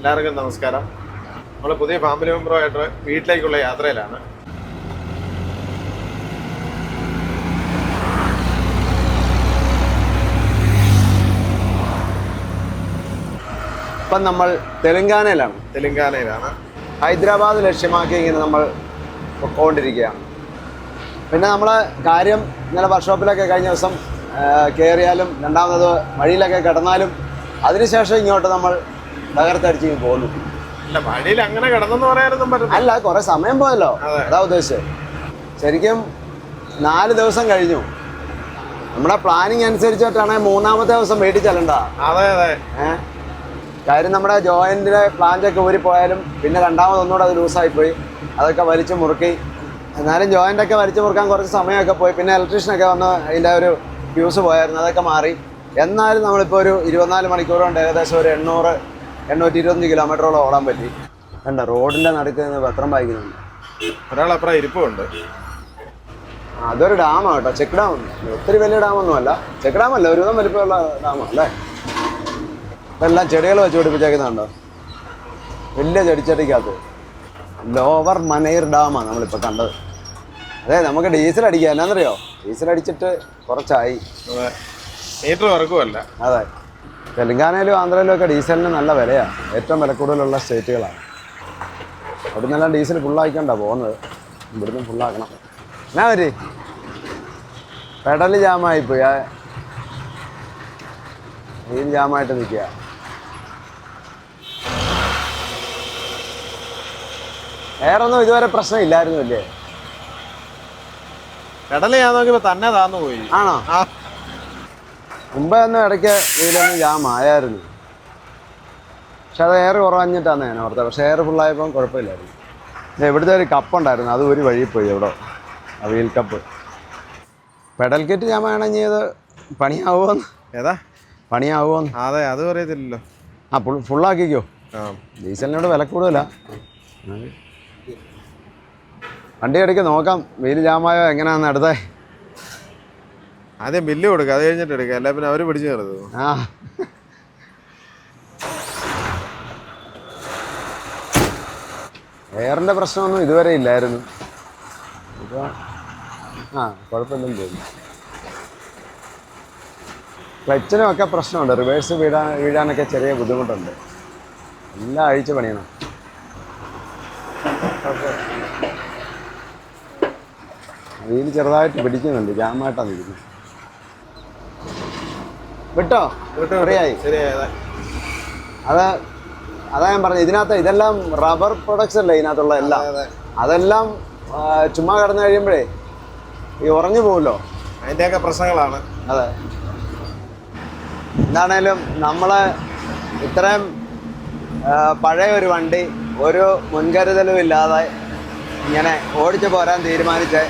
എല്ലാവർക്കും നമസ്കാരം. നമ്മൾ പുതിയ ഫാമിലി മെമ്പറുമായിട്ട് വീട്ടിലേക്കുള്ള യാത്രയിലാണ്. ഇപ്പം നമ്മൾ തെലങ്കാനയിലാണ്. ഹൈദരാബാദ് ലക്ഷ്യമാക്കി ഇങ്ങനെ നമ്മൾ പോയിക്കൊണ്ടിരിക്കുകയാണ്. പിന്നെ നമ്മൾ കാര്യം ഇന്നലെ വർക്ക്ഷോപ്പിലൊക്കെ കഴിഞ്ഞ ദിവസം കയറിയാലും രണ്ടാമത് വഴിയിലൊക്കെ കിടന്നാലും അതിനുശേഷം ഇങ്ങോട്ട് നമ്മൾ തകർത്തടിച്ച് പോകുന്നു. വഴിയിൽ അങ്ങനെ കിടന്നെന്ന് പറയാനൊന്നും പറ്റില്ല. അല്ല, കുറെ സമയം പോയല്ലോ, അതാ ഉദ്ദേശിച്ചത്. ശരിക്കും 4 ദിവസം കഴിഞ്ഞു. നമ്മുടെ പ്ലാനിങ് അനുസരിച്ചിട്ടാണ് 3-ാമത്തെ ദിവസം വീട്ടിൽ ചെല്ലണ്ട. അതെ അതെ. കാര്യം നമ്മുടെ ജോയിന്റിലെ പ്ലാഞ്ചൊക്കെ ഊരിപ്പോയാലും പിന്നെ രണ്ടാമതൊന്നുകൂടെ അത് ലൂസായിപ്പോയി. അതൊക്കെ വലിച്ചു മുറുക്കി. എന്നാലും ജോയിൻ്റൊക്കെ വലിച്ചു മുറുക്കാൻ കുറച്ച് സമയമൊക്കെ പോയി. പിന്നെ ഇലക്ട്രീഷ്യനൊക്കെ വന്ന് അതിൻ്റെ ഒരു ഫ്യൂസ് പോയായിരുന്നു, അതൊക്കെ മാറി. എന്നാലും നമ്മളിപ്പോൾ ഒരു 24 മണിക്കൂർ കൊണ്ട് ഏകദേശം ഒരു 800-825 കിലോമീറ്ററോളം ഓടാൻ പറ്റി. കണ്ട റോഡിൻ്റെ നടുക്ക് നിന്ന് പത്രം വായിക്കുന്നുണ്ട്. ഒരാളപ്പുറം ഇരിപ്പുണ്ട്. അതൊരു ഡാമാണ് കേട്ടോ, ചെക്ക് ഡാം. ഒത്തിരി വലിയ ഡാമൊന്നുമല്ല, ചെക്ക് ഡാമല്ല, ഒരുവിധം വലിപ്പമുള്ള ഡാമാണ് അല്ലേ. ഇപ്പം എല്ലാം ചെടികൾ വെച്ച് പിടിപ്പിച്ചേക്കുന്നുണ്ടോ, വലിയ ചെടിച്ചട്ടിക്കകത്ത്. ലോവർ മനൈർ ഡാമാണ് നമ്മളിപ്പോൾ കണ്ടത്. അതെ, നമുക്ക് ഡീസൽ അടിക്കുക. എന്നാന്നറിയോ, ഡീസൽ അടിച്ചിട്ട് കുറച്ചായി. മീറ്റർ വർക്കുമല്ല. അതെ, തെലങ്കാനയിലും ആന്ധ്രയിലും ഒക്കെ ഡീസലിന് നല്ല വിലയാണ്. ഏറ്റവും വില കൂടുതലുള്ള സ്റ്റേറ്റുകളാണ്. അവിടെ നിന്നെല്ലാം ഡീസൽ ഫുള്ളായിക്കൊണ്ടാണ് പോകുന്നത്. ഇവിടുന്ന് ഫുള്ളാക്കണം. എന്നാ വരി പെഡൽ ജാമായിപ്പോയി. വീൽ ജാമായിട്ട് നിൽക്കുക. വേറൊന്നും ഇതുവരെ പ്രശ്നം ഇല്ലായിരുന്നു അല്ലേ? പെഡൽ ഞാൻ നോക്കിയപ്പോ തന്നെ താന്നു പോയി. ആണോ? മുമ്പേ ഒന്നും ഇടയ്ക്ക് വീലൊന്നും ജാം ആയായിരുന്നു. പക്ഷെ അത് എയർ കുറവഞ്ഞിട്ടാണ് ഞാൻ ഓർത്തത്. പക്ഷേ എയർ ഫുള്ളായപ്പം കുഴപ്പമില്ലായിരുന്നു. ഇവിടുത്തെ ഒരു കപ്പുണ്ടായിരുന്നു, അത് ഒരു വഴി പോയി. എവിടെ ആ wheel cup. Pedal kit jam ആണെങ്കിൽ ഇത് പണിയാവുമോന്ന്? ഏതാ പണിയാവുമോന്ന്? അതെ, അത് പറയത്തില്ലല്ലോ. ഫുള്ളാക്കിക്കോ. ഡീസലിനോട് വില കൂടുതലാ. വണ്ടി ഇടയ്ക്ക് നോക്കാം വീല് ജാമായോ എങ്ങനെയാണെന്ന്. അടുത്ത ആദ്യം ബില്ല് കൊടുക്കുക, അത് കഴിഞ്ഞിട്ട് എടുക്കുക. അല്ല പിന്നെ അവര് പിടിച്ചു കയറുന്നു. എയറിൻ്റെ പ്രശ്നമൊന്നും ഇതുവരെ ഇല്ലായിരുന്നു. ഇപ്പോൾ കുഴപ്പമില്ലെന്ന് തോന്നുന്നു. ക്ലച്ചിനുമൊക്കെ പ്രശ്നമുണ്ട്. റിവേഴ്സ് വീഴാനൊക്കെ ചെറിയ ബുദ്ധിമുട്ടുണ്ട്. എല്ലാം അഴിച്ച് പണിയണം. വീല് ചെറുതായിട്ട് പിടിക്കുന്നുണ്ട്, ജാമായിട്ടാണ് ഇരിക്കുന്നത്. വിട്ടോ ശരിയായി. അതാ ഞാൻ പറഞ്ഞത്. ഇതിനകത്ത് ഇതെല്ലാം റബ്ബർ പ്രൊഡക്ട്സ് അല്ലേ ഇതിനകത്തുള്ള എല്ലാം. അതെല്ലാം ചുമ്മാ കിടന്നു കഴിയുമ്പോഴേ ഈ ഉറഞ്ഞു പോകുമല്ലോ, അതിൻ്റെയൊക്കെ പ്രശ്നങ്ങളാണ്. അതെ. എന്താണേലും നമ്മൾ ഇത്രയും പഴയ ഒരു വണ്ടി ഒരു മുൻകരുതലും ഇല്ലാതെ ഇങ്ങനെ ഓടിച്ചു പോരാൻ തീരുമാനിച്ചേ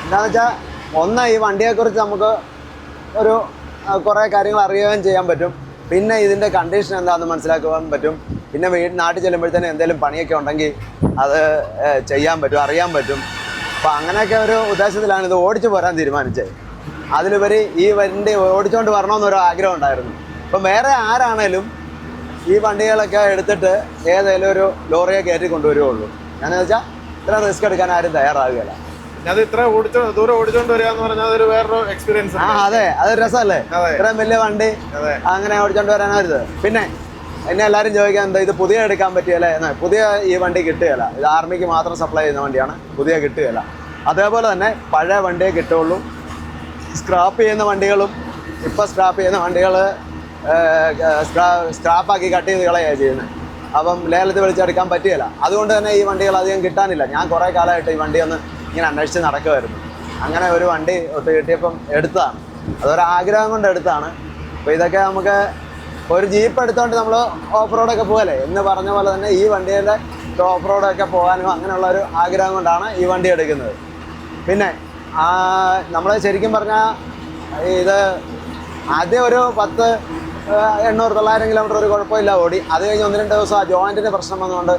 എന്താണെന്ന് വെച്ചാൽ, ഒന്ന് ഈ വണ്ടിയെക്കുറിച്ച് നമുക്ക് ഒരു കുറേ കാര്യങ്ങൾ അറിയുകയും ചെയ്യാൻ പറ്റും. പിന്നെ ഇതിൻ്റെ കണ്ടീഷൻ എന്താണെന്ന് മനസ്സിലാക്കുവാൻ പറ്റും. പിന്നെ നാട്ടിൽ ചെല്ലുമ്പോഴത്തേനും എന്തെങ്കിലും പണിയൊക്കെ ഉണ്ടെങ്കിൽ അത് ചെയ്യാൻ പറ്റും, അറിയാൻ പറ്റും. അപ്പോൾ അങ്ങനെയൊക്കെ ഒരു ഉദ്ദേശത്തിലാണ് ഇത് ഓടിച്ചു പോരാൻ തീരുമാനിച്ചത്. അതിലുപരി ഈ വണ്ടി ഓടിച്ചുകൊണ്ട് വരണമെന്നൊരു ആഗ്രഹം ഉണ്ടായിരുന്നു. ഇപ്പം വേറെ ആരാണേലും ഈ വണ്ടികളൊക്കെ എടുത്തിട്ട് ഏതെങ്കിലും ഒരു ലോറിയെ കയറ്റി കൊണ്ടുവരികയുള്ളൂ. ഞാനെന്ന് വെച്ചാൽ ഇത്ര റിസ്ക് എടുക്കാൻ ആരും തയ്യാറാകുകയില്ല. അത് ഇത്ര ദൂരം ഓടിച്ചോണ്ട് വരിക എന്ന് പറഞ്ഞാൽ അതൊരു വേറൊരു എക്സ്പീരിയൻസ്. അതെ, അതൊരു രസമല്ലേ, ഇത്രയും വലിയ വണ്ടി അങ്ങനെ ഓടിച്ചോണ്ട് വരാനായിരുന്നു. പിന്നെ എന്നെ എല്ലാവരും ചോദിക്കാൻ, എന്താ ഇത് പുതിയ എടുക്കാൻ പറ്റിയല്ലേ എന്ന്. പുതിയ ഈ വണ്ടി കിട്ടുകയില്ല. ഇത് ആർമിക്ക് മാത്രം സപ്ലൈ ചെയ്യുന്ന വണ്ടിയാണ്, പുതിയ കിട്ടുകയില്ല. അതേപോലെ തന്നെ പഴയ വണ്ടിയെ കിട്ടുകയുള്ളൂ. സ്ക്രാപ്പ് ചെയ്യുന്ന വണ്ടികളും ഇപ്പം സ്ക്രാപ്പ് ചെയ്യുന്ന വണ്ടികൾ സ്ക്രാപ്പാക്കി കട്ട് ചെയ്ത് കളയുകയാണ് ചെയ്യുന്നത്. അപ്പം ലേലത്തിൽ വിളിച്ചെടുക്കാൻ പറ്റുകയില്ല. അതുകൊണ്ട് തന്നെ ഈ വണ്ടികൾ അധികം കിട്ടാനില്ല. ഞാൻ കുറേ കാലമായിട്ട് ഈ വണ്ടി ഒന്ന് ഇങ്ങനെ അന്വേഷിച്ച് നടക്കുമായിരുന്നു. അങ്ങനെ ഒരു വണ്ടി ഒത്ത് കിട്ടിയപ്പം എടുത്തതാണ്. അതൊരാഗ്രഹം കൊണ്ട് എടുത്താണ്. അപ്പോൾ ഇതൊക്കെ നമുക്ക് ഒരു ജീപ്പ് എടുത്തുകൊണ്ട് നമ്മൾ ഓഫ് റോഡൊക്കെ പോകല്ലേ എന്ന് പറഞ്ഞ പോലെ തന്നെ ഈ വണ്ടിയുടെ ഓഫ് റോഡൊക്കെ പോകാനും അങ്ങനെയുള്ള ഒരു ആഗ്രഹം കൊണ്ടാണ് ഈ വണ്ടി എടുക്കുന്നത്. പിന്നെ നമ്മൾ ശരിക്കും പറഞ്ഞാൽ ഇത് ആദ്യം ഒരു 800-900 കിലോമീറ്റർ ഒരു കുഴപ്പമില്ല ഓടി. അത് കഴിഞ്ഞ് 1-2 ദിവസം ആ ജോയിൻറ്റിൻ്റെ പ്രശ്നം വന്നുകൊണ്ട്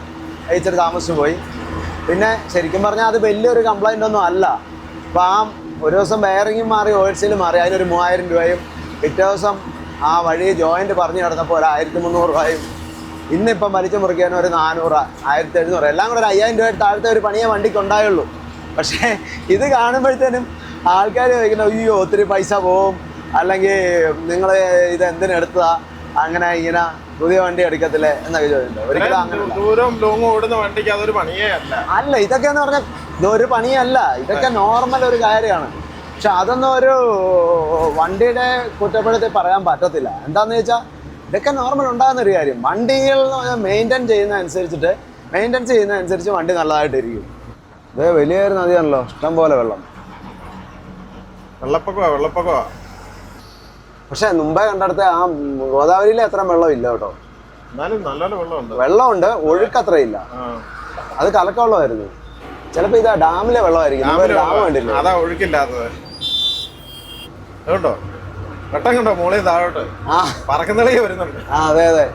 ഇച്ചിരി താമസിച്ചു പോയി. പിന്നെ ശരിക്കും പറഞ്ഞാൽ അത് വലിയൊരു കംപ്ലൈൻ്റ് ഒന്നും അല്ല. അപ്പം ഒരു ദിവസം ബെയറിങ്ങും മാറി, ഓയിൽ സീലും മാറി, അതിനൊരു 3000 രൂപയും, പിറ്റേ ദിവസം ആ വഴി ജോയിൻറ്റ് പറഞ്ഞു കിടന്നപ്പോൾ ഒരു 1300 രൂപയും ഇന്നിപ്പം വലിച്ചു മുറിക്കാൻ ഒരു 400, 1700 എല്ലാം കൂടെ ഒരു 5000 രൂപ താഴത്തെ ഒരു പണിയേ വണ്ടിക്ക് ഉണ്ടായുള്ളൂ. പക്ഷേ ഇത് കാണുമ്പോഴത്തേനും ആൾക്കാർ ചോദിക്കുന്നത് അയ്യോ ഒത്തിരി പൈസ പോവും, അല്ലെങ്കിൽ നിങ്ങൾ ഇത് എന്തിനെടുത്തതാ, അങ്ങനെ ഇങ്ങനെ പുതിയ വണ്ടി എടുക്കത്തില്ലേ എന്നൊക്കെ ചോദിച്ചിട്ടുണ്ട്. ഒരിക്കലും അങ്ങനെ ദൂരം ലോങ് ഓടുന്ന വണ്ടിക്ക് അതൊരു പണിയേ അല്ല. ഇതൊക്കെ എന്ന് പറഞ്ഞാൽ ഇതൊരു പണിയല്ല, ഇതൊക്കെ നോർമൽ ഒരു കാര്യമാണ്. പക്ഷെ അതൊന്നും ഒരു വണ്ടിയുടെ കുറ്റപ്പെടുത്തി പറയാൻ പറ്റത്തില്ല. എന്താണെന്ന് വെച്ചാൽ ഇതൊക്കെ നോർമൽ ഉണ്ടാകുന്ന ഒരു കാര്യം. വണ്ടികൾ മെയിൻറ്റെയിൻ ചെയ്യുന്നതനുസരിച്ച് വണ്ടി നല്ലതായിട്ടിരിക്കും. ഇത് വലിയൊരു നദിയാണല്ലോ, ഇഷ്ടം പോലെ വെള്ളം. വെള്ളപ്പൊക്കമാ. പക്ഷെ മുമ്പേ കണ്ടടുത്ത് ആ ഗോദാവരിയിൽ അത്ര വെള്ളം ഇല്ല കേട്ടോ. എന്നാലും നല്ലോണം വെള്ളമുണ്ട്, ഒഴുക്കത്ര ഇല്ല. അത് കലക്കവെള്ളമായിരുന്നു. ചിലപ്പോ ഇതാ ഡാമിലെ വെള്ളമായിരിക്കും. ഡാം കണ്ടില്ല, അതാ ഒഴുക്കില്ലാത്തത്. അതുകൊണ്ടോ വെട്ടം കണ്ടോ മോളെ താഴോട്ട് പറക്കുന്നളിയെ വരുന്നുണ്ട്. അതെ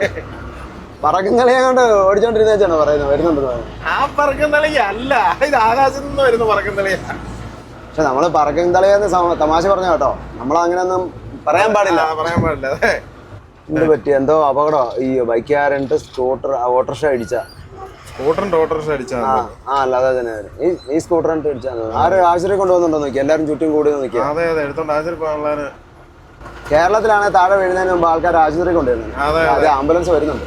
പറക്കുന്നളിയെ കൊണ്ട് ഓടിച്ചോണ്ടിരുന്നേച്ചാണ് പറയുന്നത് വരുന്നുണ്ട്. ആ പറക്കുന്നളിയ അല്ല, ഇത് ആകാശത്ത് നിന്ന് വരുന്ന പറക്കുന്നളിയാ. പക്ഷെ നമ്മള് പറക്കുന്നളിയെന്ന് തമാശ പറഞ്ഞ കേട്ടോ, നമ്മളങ്ങനെയൊന്നും പറയാൻ പാടില്ല. അതെ. എന്ത് പറ്റി, എന്തോ അപകടം. ഈ ബൈക്കുകാരൻ സ്കൂട്ടർ ഓട്ടോറിക്ഷ അടിച്ചാ അല്ലാതെ തന്നെ ഈ സ്കൂട്ടർ അടിച്ചാൽ ആരും ആശുപത്രി കൊണ്ടുവന്നുണ്ടോ നോക്കി, എല്ലാരും ചുറ്റും കൂടി നോക്കി. കേരളത്തിലാണെങ്കിൽ താഴെ വീഴുന്നതിന് മുമ്പ് ആൾക്കാർ ആശുപത്രി കൊണ്ടുവരുന്നത്. അത് ആംബുലൻസ് വരുന്നുണ്ട്.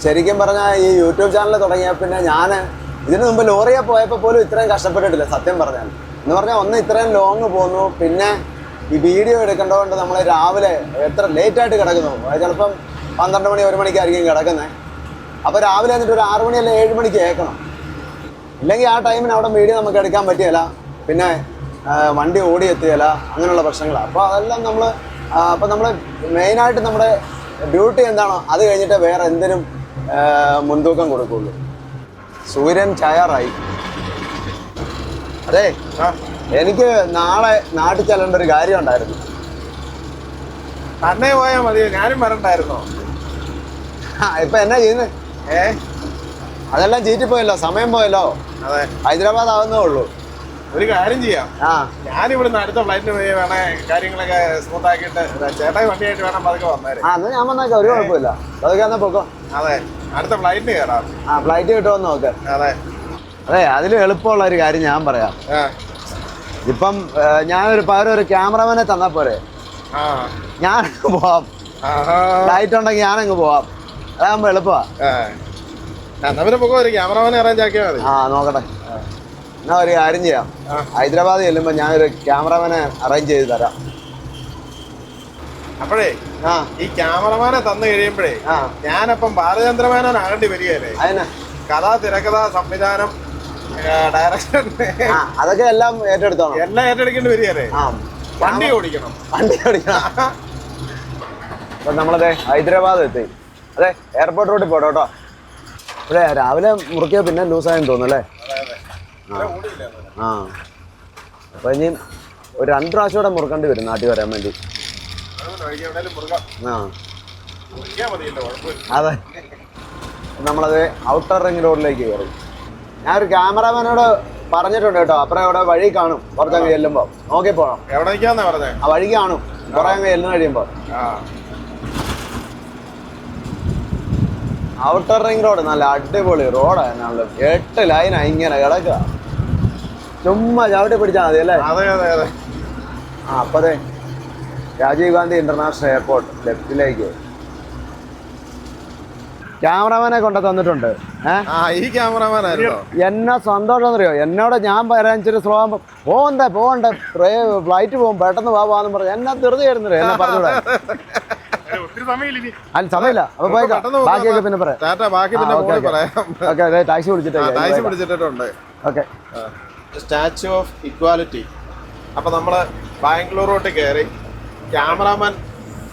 ശരിക്കും പറഞ്ഞാൽ ഈ യൂട്യൂബ് ചാനൽ തുടങ്ങിയ പിന്നെ ഞാൻ ഇതിനു മുമ്പ് ലോറിയെ പോയപ്പോൾ പോലും ഇത്രയും കഷ്ടപ്പെട്ടിട്ടില്ല സത്യം പറഞ്ഞാൽ. എന്ന് പറഞ്ഞാൽ ഒന്ന് ഇത്രയും ലോങ് പോന്നു, പിന്നെ ഈ വീഡിയോ എടുക്കേണ്ടതുകൊണ്ട് നമ്മൾ രാവിലെ എത്ര ലേറ്റായിട്ട് കിടക്കുന്നു. ചിലപ്പം 12 മണി 1 മണിക്കായിരിക്കും കിടക്കുന്നത്. അപ്പോൾ രാവിലെ എന്നിട്ട് ഒരു 6 മണി അല്ലെ 7 മണിക്ക് കേൾക്കണം. ഇല്ലെങ്കിൽ ആ ടൈമിന് അവിടെ വീഡിയോ നമുക്ക് എടുക്കാൻ പറ്റിയല്ല, പിന്നെ വണ്ടി ഓടി എത്തുകയില്ല, അങ്ങനെയുള്ള പ്രശ്നങ്ങളാണ്. അപ്പോൾ അതെല്ലാം നമ്മൾ മെയിനായിട്ട് നമ്മുടെ ഡ്യൂട്ടി എന്താണോ അത് കഴിഞ്ഞിട്ട് വേറെ എന്തിനും മുൻതൂക്കം കൊടുക്കുള്ളൂ. സൂര്യൻ ചായാറായി. അതെ, എനിക്ക് നാളെ നാട്ടിൽ ചെല്ലേണ്ട ഒരു കാര്യം ഉണ്ടായിരുന്നു. തന്നെ പോയാൽ മതി, ഞാനും വരണ്ടായിരുന്നോ? ഇപ്പൊ എന്നാ ചെയ്യുന്നത്? അതെല്ലാം ചീറ്റിപ്പോയല്ലോ, സമയം പോയല്ലോ. അതെ, ഹൈദരാബാദ് ആവുന്നേ ഉള്ളൂ. ഒരു കാര്യം ചെയ്യാം, ഞാനിവിടുന്ന് അടുത്ത ഫ്ലൈറ്റിന് പോയി വേണേ കാര്യങ്ങളൊക്കെ സ്മൂത്ത് ആക്കിയിട്ട് ചേട്ടായി വണ്ടിയായിട്ട് വേണം പതുക്കെ വന്നേരെ. എന്നാ ഞാൻ വന്നേക്കാം, ഒരു കുഴപ്പമില്ല. പതുക്കെ എന്നാ പോക്കോ. അതെ, അടുത്ത ഫ്ലൈറ്റിന് കയറാം. ഫ്ലൈറ്റ് കിട്ടുമെന്ന് നോക്ക്. അതെ, അതിലും എളുപ്പമുള്ള ഒരു കാര്യം ഞാൻ പറയാം. ഇപ്പം ഞാനൊരു പകരം ഒരു ക്യാമറമാനെ തന്നാ പോരെ, ഞാനങ്ങ് പോവാം. ഫ്ലൈറ്റ് ഉണ്ടെങ്കിൽ ഞാനങ്ങ് പോവാം, അതാകുമ്പോ എളുപ്പമാ. ഒരു ക്യാമറമാനെ അറേഞ്ച് ആക്കിയാൽ മതി. നോക്കട്ടെ, എന്നാ ഒരു കാര്യം ചെയ്യാം. ഹൈദരാബാദ് ചെല്ലുമ്പോ ഞാനൊരു ക്യാമറമാനെ അറേഞ്ച് ചെയ്ത് തരാം. അപ്പോഴേ ഈ ക്യാമറമാനെ തന്നു കഴിയുമ്പോഴേ ഞാനപ്പം ബാലചന്ദ്രമേനോൻ ആകേണ്ടി വരികയല്ലേ? അതിന് കഥ, തിരക്കഥ, സംവിധാനം, ഡയറക്ഷൻ, അതൊക്കെ എല്ലാം ഏറ്റെടുത്തോണം. എല്ലാം ഏറ്റെടുക്കേണ്ടി വരികയല്ലേ? വണ്ടി ഓടിക്കണം. അപ്പൊ നമ്മളതെ ഹൈദരാബാദ് എത്തി. അതെ, എയർപോർട്ട് റോഡിൽ പോട്ടോ കേട്ടോ. ഇവിടെ രാവിലെ മുറിക്കുക പിന്നെ ലൂസായെന്ന് തോന്നുന്നല്ലേ? അപ്പൊ ഇനി ഒരു 2 പ്രാവശ്യം കൂടെ മുറുക്കേണ്ടി വരും നാട്ടിൽ വരാൻ വേണ്ടി. അതെ, നമ്മളത് ഔട്ടർ റിംഗ് റോഡിലേക്ക് കയറി. ഞാനൊരു ക്യാമറാമാനോട് പറഞ്ഞിട്ടുണ്ട് കേട്ടോ, അപ്പുറം ഇവിടെ വഴി കാണും. കുറച്ചങ്ങ് ചെല്ലുമ്പോ നോക്കി പോണം. എവിടെ നിൽക്കാന്നാ പറഞ്ഞേ? ആ വഴി കാണും കുറെ അങ്ങ് ചെല്ലുന്ന കഴിയുമ്പോ. ഔട്ടർ റിംഗ് റോഡ് നല്ല അടിപൊളി റോഡാണ്. 8 ലൈനാ ഇങ്ങനെ കിടക്കുക. ചുമ്മാ ചവിട്ടി പിടിച്ചാൽ മതി അല്ലേ? അപ്പൊ അതെ, രാജീവ് ഗാന്ധി ഇന്റർനാഷണൽ എയർപോർട്ട് ലെഫ്റ്റിലേക്ക്. ക്യാമറമാനെ കൊണ്ടു തന്നിട്ടുണ്ട്. എന്നാ സന്തോഷം അറിയോ, എന്നോട് ഞാൻ വരാൻ ഇച്ചിരി സ്ലോ ആകുമ്പോ പോകണ്ടേ ഫ്ലൈറ്റ് പോകും പെട്ടെന്ന് പോവാന്ന് പറഞ്ഞു എന്നാ ധൃതിയായിരുന്നല്ലോ എന്നെ പറഞ്ഞൂടെ. അല്ല സമയമില്ല, അപ്പൊ പോയേക്കാം, ബാക്കിയൊക്കെ പിന്നെ പറയാം. ടാക്സി വിളിച്ചിട്ടുണ്ട്. Okay, statue of equality. അപ്പൊ നമ്മള് ബാംഗ്ലൂരോട്ട് കയറി, ക്യാമറാമാൻ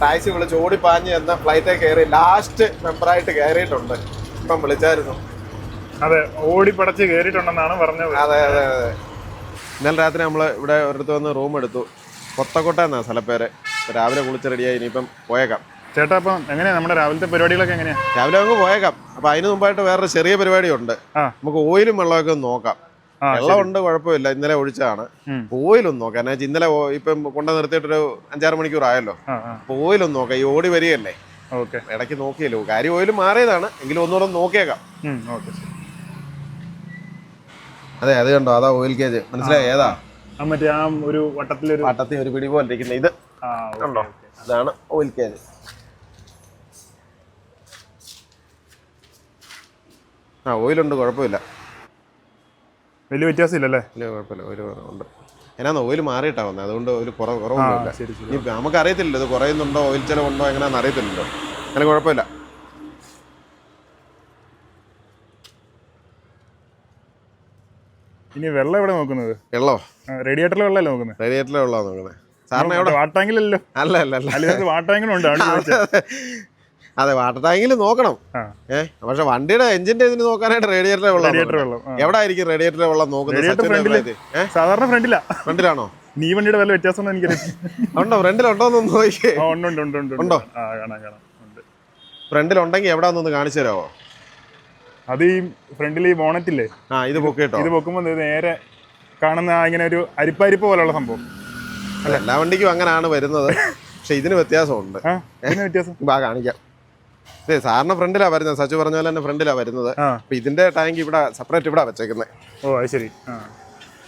ടാക്സി വിളിച്ച് ഓടിപ്പാഞ്ഞ് എന്ന ഫ്ലൈറ്റേ കയറി ലാസ്റ്റ് മെമ്പറായിട്ട് കയറിയിട്ടുണ്ട്. ഇപ്പം വിളിച്ചായിരുന്നു. അതെ, ഓടിപ്പടച്ച് കയറിയിട്ടുണ്ടെന്നാണ് പറഞ്ഞത്. അതെ. ഇന്നലെ രാത്രി നമ്മൾ ഇവിടെ ഒരിടത്ത് വന്ന് റൂം എടുത്തു. കൊത്തക്കോട്ട എന്നാ സ്ഥലപ്പേര്. രാവിലെ കുളിച്ച് റെഡിയായി, ഇനിയിപ്പം പോയേക്കാം. ചേട്ടാ, അപ്പം എങ്ങനെയാ നമ്മുടെ രാവിലത്തെ പരിപാടികളൊക്കെ എങ്ങനെയാ? രാവിലെ നമുക്ക് പോയേക്കാം. അപ്പൊ അതിന് മുമ്പായിട്ട് വേറൊരു ചെറിയ പരിപാടിയുണ്ട്. നമുക്ക് ഓയിലും വെള്ളമൊക്കെ ഒന്ന് നോക്കാം. വെള്ളമുണ്ട്, കുഴപ്പമില്ല, ഇന്നലെ ഒഴിച്ചതാണ്. ഓയിലൊന്ന് നോക്കാം. എന്നാ ഇന്നലെ ഇപ്പം കൊണ്ടു നിർത്തിയിട്ടൊരു 5-6 മണിക്കൂർ ആയല്ലോ. അപ്പൊ ഓയിലൊന്ന് നോക്കാം. ഈ ഓടി വരികയല്ലേ, ഓക്കെ ഇടയ്ക്ക് നോക്കിയല്ലോ, കാര്യം ഓയിൽ മാറിയതാണ്, എങ്കിലും ഒന്നുകൂടെ നോക്കിയേക്കാം. ഓക്കെ. അതെ, അത് കണ്ടോ, അതാ ഓയിൽ കേജ്, മനസ്സിലായി ഏതാ? മറ്റേ ആ ഒരു വട്ടത്തിലൊരു വട്ടത്തിൽ ഒരു പിടി പോലെ ഇരിക്കുന്ന ഇത് കണ്ടോ, ഇതാണ് ഓയിൽ കേജ്. ഓയിലുണ്ട്, കുഴപ്പമില്ല, വലിയ വ്യത്യാസം ഇല്ലല്ലേ? ഇല്ല കുഴപ്പമില്ല, ഓയിൽ ഉണ്ട്. എന്നാന്ന് ഓയിൽ മാറിയിട്ടാ വന്നത്, അതുകൊണ്ട് ഒരു കുറവൊന്നുമില്ല. ഇനി നമുക്ക് അറിയത്തില്ലല്ലോ ഇത് കുറയുന്നുണ്ടോ ഓയിൽ ചിലവുണ്ടോ എങ്ങനെയാണെന്ന് അറിയത്തില്ലല്ലോ, അങ്ങനെ കുഴപ്പമില്ല. ഇനി വെള്ളം എവിടെ നോക്കുന്നത്? വെള്ളോ? റേഡിയേറ്ററിലെ വെള്ളമല്ലേ നോക്കുന്നത്? റേഡിയേറ്ററിലെ വെള്ളമാണ് നോക്കുന്നത്. സാറിന് എവിടെ? വാട്ടാങ്കിലല്ലോ. അല്ല അല്ല അല്ല, വാട്ടാങ്കിലുണ്ട്. അതെ, വാട്ടർ ടാങ്കിൽ നോക്കണം. പക്ഷെ വണ്ടിയുടെ എഞ്ചിന്റെ ഇതിന് നോക്കാനായിട്ട് റേഡിയേറ്ററിലെ വെള്ളം എവിടെ ആയിരിക്കും? റേഡിയേറ്ററിലെ വെള്ളം നോക്കുന്നത് സാധാരണ ഫ്രണ്ടിലാണോ? നീ വണ്ടിയുടെ വല്ല വ്യത്യാസം എനിക്കറിയാം. ഉണ്ടോ? ഫ്രണ്ടിലുണ്ടോന്ന് നോക്കിയേ. ഉണ്ടോ? ഫ്രണ്ടിലുണ്ടെങ്കിൽ എവിടാന്നൊന്ന് കാണിച്ചു തരാമോ? അത് ഈ ഫ്രണ്ടിൽ ഈ ബോണറ്റില്ലേ, ഇത് പൊക്കിട്ടോ, ഇത് പൊക്കുമ്പോ നേരെ കാണുന്ന ഇങ്ങനെ ഒരു അരിപ്പരിപ്പ് പോലുള്ള സംഭവം. എല്ലാ വണ്ടിക്കും അങ്ങനെയാണ് വരുന്നത്, പക്ഷെ ഇതിന് വ്യത്യാസമുണ്ട്. കാണിക്കാം. സാറിന് ഫ്രണ്ടിലാ വരുന്നത്, സച്ചു പറഞ്ഞ പോലെ തന്നെ ഫ്രണ്ടിലാ വരുന്നത്. അപ്പൊ ഇതിന്റെ ടാങ്ക് ഇവിടെ സെപ്പറേറ്റ് ഇവിടെ വെച്ചേക്കുന്നത്. ഓ അത് ശരി.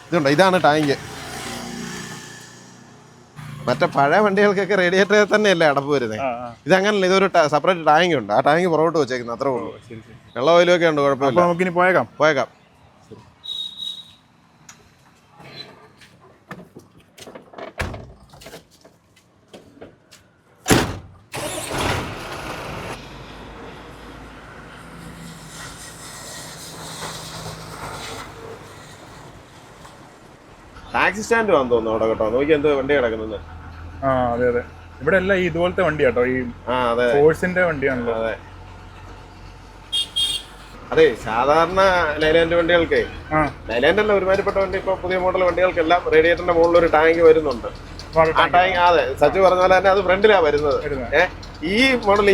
ഇതുണ്ട്, ഇതാണ് ടാങ്ക്. മറ്റേ പഴയ വണ്ടികൾക്കൊക്കെ റേഡിയേറ്ററിൽ തന്നെയല്ലേ അടപ്പ് വരുന്നത്. ഇതങ്ങനല്ല, ഇതൊരു സെപ്പറേറ്റ് ടാങ്ക് ഉണ്ട്, ആ ടാങ്ക് പുറകോട്ട് വെച്ചേക്കുന്നത്, അത്രേ ഉള്ളൂ. വെള്ളം ഓയിലൊക്കെ ഉണ്ട്, കുഴപ്പമില്ല. നമുക്കിനി പോയേക്കാം. ടാക്സി സ്റ്റാൻഡ് വന്നു തോന്നുന്നു അവിടെ കേട്ടോ, നോക്കി എന്ത് വണ്ടി കിടക്കുന്നത്. അതെ അതെ, ഇവിടെ എല്ലാം ഇതുപോലത്തെ വണ്ടി കേട്ടോ, ഈ ഫോഴ്സിന്റെ വണ്ടിയാണല്ലോ. അതെ അതെ, സാധാരണ ലൈലാൻഡ് വണ്ടികൾക്ക്, ലൈലാൻഡ് അല്ല, ഒരുമാതിരിപ്പെട്ട വണ്ടി, ഇപ്പൊ പുതിയ മോഡൽ വണ്ടികൾക്കെല്ലാം റേഡിയേറ്ററിന്റെ മുകളിൽ ഒരു ടാങ്ക് വരുന്നുണ്ട്. ആ ടാങ്ക്, അതെ, സച്ചു പറഞ്ഞ പോലെ തന്നെ അത് ഫ്രണ്ടിലാ വരുന്നത്. ഈ മോഡൽ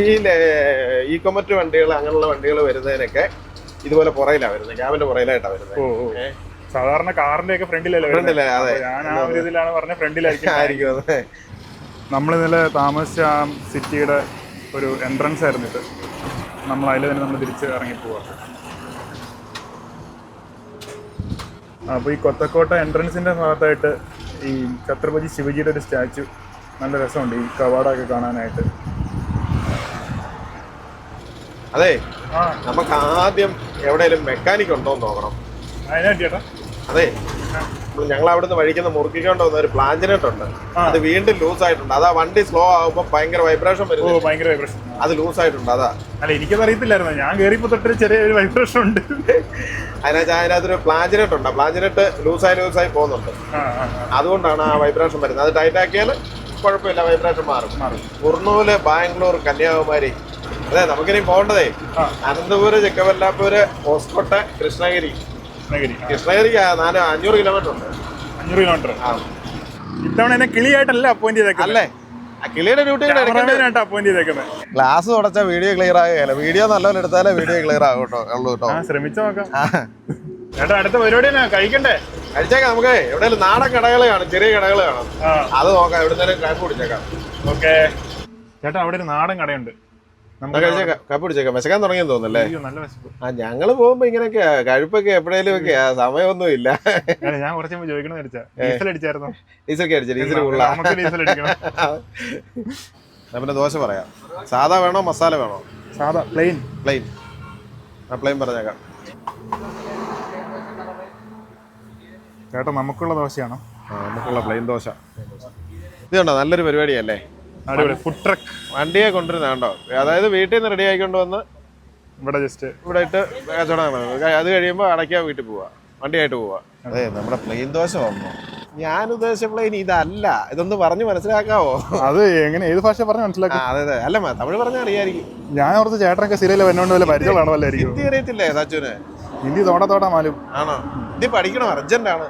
ഈ കൊമറ്റ് വണ്ടികൾ അങ്ങനെയുള്ള വണ്ടികൾ വരുന്നതിനൊക്കെ ഇതുപോലെ പുറയിലാ വരുന്നത്, ക്യാബിന്റെ പുറയിലായിട്ടാ വരുന്നത്. സാധാരണ കാറിന്റെ ഒക്കെ ഫ്രണ്ടിലല്ലേ? അതെ, ഞാൻ ആ ഒരു ഇതിലാണ് പറഞ്ഞ ഫ്രണ്ടിലായിരിക്കും. നമ്മൾ ഇന്നലെ താമസിച്ച ആ സിറ്റിയുടെ ഒരു എൻട്രൻസ് ആയിരുന്നു ഇത്. നമ്മൾ അതിൽ തന്നെ നമ്മൾ തിരിച്ച് ഇറങ്ങിപ്പോവാ. അപ്പോൾ ഈ കൊത്തക്കോട്ട എൻട്രൻസിന്റെ ഭാഗത്തായിട്ട് ഈ ഛത്രപതി ശിവജിയുടെ ഒരു സ്റ്റാച്ചു, നല്ല രസമുണ്ട് ഈ കവാടമൊക്കെ കാണാനായിട്ട്. അതെ, നമുക്ക് ആദ്യം എവിടെയെങ്കിലും മെക്കാനിക് ഉണ്ടോ എന്ന് നോക്കണം. അതിനായിട്ട് ചേട്ടാ, അതെ, ഞങ്ങൾ അവിടുന്ന് വഴിക്കുന്ന മുറുക്കിക്കൊണ്ട് വന്ന ഒരു പ്ലാഞ്ചിനേറ്റ് ഉണ്ട്, അത് വീണ്ടും ലൂസ് ആയിട്ടുണ്ട്. അതാ വണ്ടി സ്ലോ ആകുമ്പോ ഭയങ്കര വൈബ്രേഷൻ വരുന്നത്. ഭയങ്കര വൈബ്രേഷൻ, അത് ലൂസ് ആയിട്ടുണ്ട്. അതാ, അല്ല എനിക്കത് അറിയത്തില്ലായിരുന്നു, ഞാൻ കയറിയപ്പോ തൊട്ടൊരു ചെറിയൊരു വൈബ്രേഷൻ ഉണ്ട്. അതിനകത്തൊരു പ്ലാഞ്ചിനേറ്റ് ഉണ്ട്, പ്ലാഞ്ചിനേറ്റ് ലൂസായി പോകുന്നുണ്ട്, അതുകൊണ്ടാണ് ആ വൈബ്രേഷൻ വരുന്നത്. അത് ടൈറ്റ് ആക്കിയാൽ കുഴപ്പമില്ല, വൈബ്രേഷൻ മാറും. കുർണൂല്, ബാംഗ്ലൂർ, കന്യാകുമാരി, അതെ നമുക്കിനി പോകേണ്ടതേ അനന്തപുരം, ചെക്കവല്ലാപ്പൂര്, ഹോസ്കോട്ടെ, കൃഷ്ണഗിരി. കൃഷ്ണഗിരിക്ക് 500 കിലോമീറ്റർ ഉണ്ട്. 500 കിലോമീറ്റർ. ഇത്തവണ എന്നെ കിളിയായിട്ടല്ല അപ്പോയിന്റ് ചെയ്തേക്കുന്നത്. അല്ലേ, കിളിയുടെ ഡ്യൂട്ടി അപ്പോയിന്റ് ചെയ്തേക്കുന്നത്. ഗ്ലാസ് തുടച്ച വീഡിയോ ക്ലിയർ ആകുകയല്ല, വീഡിയോ നല്ലപോലെ എടുത്താലേ വീഡിയോ ക്ലിയർ ആകും കേട്ടോ. ശ്രമിച്ചു നോക്കാം. ചേട്ടാ, അടുത്ത പരിപാടി കഴിക്കണ്ടേ? കഴിച്ചേക്കാം. നമുക്ക് എവിടെയെങ്കിലും നാടൻ കടകൾ കാണും, ചെറിയ കടകൾ കാണും, അത് നോക്കാം. എവിടുന്നേലും കാപ്പ് കുടിച്ചേക്കാം. ഓക്കെ ചേട്ടാ, അവിടെ ഒരു നാടൻ കടയുണ്ട്, കഴിച്ചേക്കാം. കാപ്പ് കുടിച്ചേക്കാം. വിശക്കാൻ തുടങ്ങിയെന്ന് തോന്നുന്നല്ലേ? നല്ല വിശപ്പ്. ഞങ്ങള് പോകുമ്പോ ഇങ്ങനെയൊക്കെയാ, കഴിപ്പൊക്കെ എപ്പോഴേലും ഒക്കെയാ, സമയമൊന്നും ഇല്ല. ഞാൻ കുറച്ച് ചോദിക്കണം വിചാരിച്ചാ, ഡീസൽ അടിച്ചായിരുന്നോ? ഡീസലൊക്കെ അടിച്ചു, ഡീസൽ പിന്നെ ദോശ പറയാം. സാധാ വേണോ മസാല വേണോ? സാധാ, പ്ലെയിൻ. പ്ലെയിൻ പറഞ്ഞേക്കാം. ചേട്ടാ, നമുക്കുള്ള ദോശയാണോ? നമുക്കുള്ള പ്ലെയിൻ ദോശ. ഇത് കണ്ടോ, നല്ലൊരു പരിപാടിയല്ലേ? ഫുഡ് ട്രക്ക് വണ്ടിയെ കൊണ്ടുവരുന്ന കണ്ടോ, അതായത് വീട്ടിൽ നിന്ന് റെഡി ആയിക്കൊണ്ട് വന്ന് ഇവിടെ ഇട്ട് കച്ചവടം. അത് കഴിയുമ്പോൾ അടയ്ക്കാ വീട്ടിൽ പോവാ, വണ്ടിയായിട്ട് പോവാ. അതെ, നമ്മുടെ പ്ലെയിൻ ദോശ വന്നു. ഞാൻ ഉദ്ദേശിച്ച പ്ലെയിൻ ഇതല്ല, ഇതൊന്ന് പറഞ്ഞ് മനസ്സിലാക്കാവോ? അത് എങ്ങനെ, ഏത് ഭാഷ പറഞ്ഞ് മനസ്സിലാക്കാം? അതെ, അല്ല തമിഴ് പറഞ്ഞാൽ അറിയായിരിക്കും. ഞാൻ ഓർത്ത് ചേട്ടനൊക്കെ സീരിയല് വരുന്നോണ്ട് വല്ല പരിചയമാണോ? ഹിന്ദി അറിയത്തില്ലേ സച്ചുന്? ഹിന്ദി തോടാ മാലും. ആണോ? ഹിന്ദി പഠിക്കണം, അർജന്റാണ്.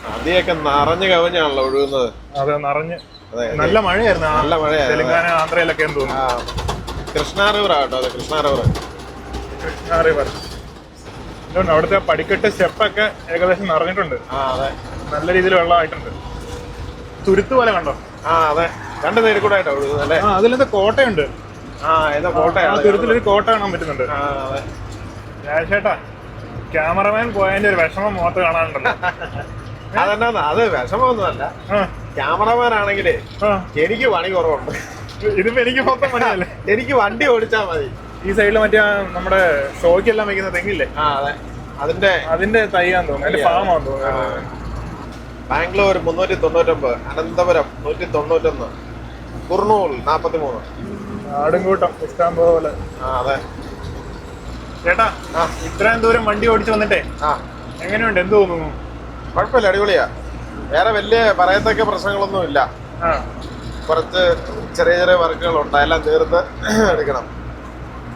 നദിയൊക്കെ നിറഞ്ഞു കവിഞ്ഞാണല്ലോ ഒഴുകുന്നത്. അതെ, നിറഞ്ഞ്. നല്ല മഴയായിരുന്നു. നല്ല മഴയായിരുന്നു. തെലങ്കാന, ആന്ധ്രയിലൊക്കെ തോന്നുന്നു. കൃഷ്ണ റിവർ ആട്ടോ, അതെ, കൃഷ്ണ റിവർ. അവിടുത്തെ പടിക്കെട്ട് സ്റ്റെപ്പൊക്കെ ഏകദേശം നിറഞ്ഞിട്ടുണ്ട്. അതെ, നല്ല രീതിയിൽ വെള്ളമായിട്ടുണ്ട്. തുരുത്ത് പോലെ കണ്ടോ? അതെ, രണ്ട് സൈഡിൽ കൂടെ ആയിട്ടോ ഒഴുകുന്നത് അല്ലേ? അതിലെന്താ കോട്ടയുണ്ട്. ഏതോ കോട്ടയാണ്. തുരുത്തിലൊരു കോട്ട കാണാൻ പറ്റുന്നുണ്ട്. അതെ. രാജേട്ടാ, ക്യാമറമാൻ പോയതിന്റെ ഒരു വിഷമം മുഖത്ത് കാണാനുണ്ടല്ലോ. അതെന്നാ, അത് വിഷമമൊന്നുമല്ല. ക്യാമറമാൻ ആണെങ്കിലേ എനിക്ക് പണി കുറവുണ്ട്. ഇതിപ്പോ എനിക്ക് മൊത്തം പണിയല്ലേ. എനിക്ക് വണ്ടി ഓടിച്ചാ മതി. ഈ സൈഡിൽ മറ്റേ നമ്മുടെ ഷോയ്ക്കെല്ലാം വെക്കുന്ന തെങ്ങില്ലേ, അതെ, അതിന്റെ തൈയാന്ന് തോന്നുന്നു, അതിന്റെ ഫാമാന്ന് തോന്നുന്നു. ബാംഗ്ലൂർ 399, അനന്തപുരം 191, കുർണൂൽ 43. ആടുംകൂട്ടം ഇഷ്ടം പോലെ. അതെ ചേട്ടാ, ഇത്രയും ദൂരം വണ്ടി ഓടിച്ചു വന്നിട്ടേ എങ്ങനെയുണ്ട്, എന്ത് തോന്നുന്നു? കുഴപ്പമില്ല, അടിപൊളിയാ. വേറെ വലിയ പറയത്തക്ക പ്രശ്നങ്ങളൊന്നും ഇല്ല. കുറച്ച് ചെറിയ ചെറിയ വർക്കുകളുണ്ട്, എല്ലാം തീർത്ത് എടുക്കണം.